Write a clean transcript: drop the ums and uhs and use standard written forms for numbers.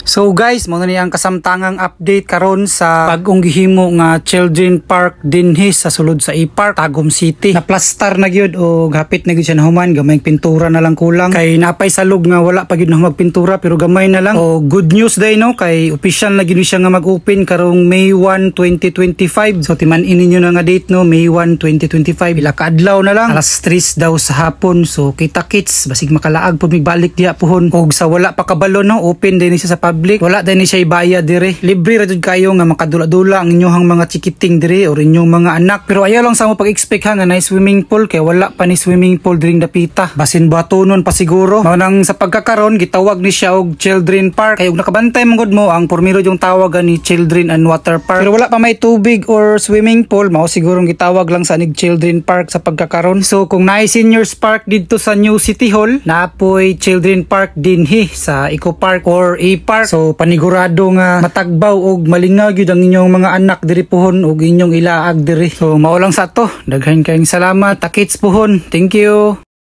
So guys, mo na niyang kasamtangang update karon sa bag-ong gihimo nga children park dinhi sa sulod sa E-Park, Tagum City. Naplastar na gyud o gapit na gyud siya nahuman, gamay pintura na lang kulang. Kay napay salog nga wala pa gyud na magpintura pero gamay na lang. O good news day no, kay official na gyud siya nga mag-open karong May 1, 2025. So timan-in ninyo na nga date no, May 1, 2025. Ila ka adlaw na lang, alas 3 daw sa hapon. So kita-kits basig makalaag pud migbalik diha pohon. Og sa wala pa kabalo no, open din siya sa public. Wala din siya ibaya dire. Libre ra jud kayo nga makadula-dula ang inyong mga chikiting dire or inyong mga anak. Pero ayaw lang sa mo pag-expect ha nga na swimming pool kay wala pa ni swimming pool diring dapita. Basin batonon pa siguro. Mao nang sa pagkakaron gitawag ni siya og children park. Kay og nakabantay mangod mo ang pormiro yung tawagan ni children and water park. Pero wala pa may tubig or swimming pool, mao siguro gitawag lang sa nig children park sa pagkakaron. So kung naay seniors park dito sa New City Hall, naapoy children park dinhi sa Eco Park or E-Park. So panigurado nga matagbaw og malingaw gyud ang inyong mga anak diri pohon og inyong ilaag diri. So mao lang sa to. Daghan kayong salamat. Takits pohon. Thank you.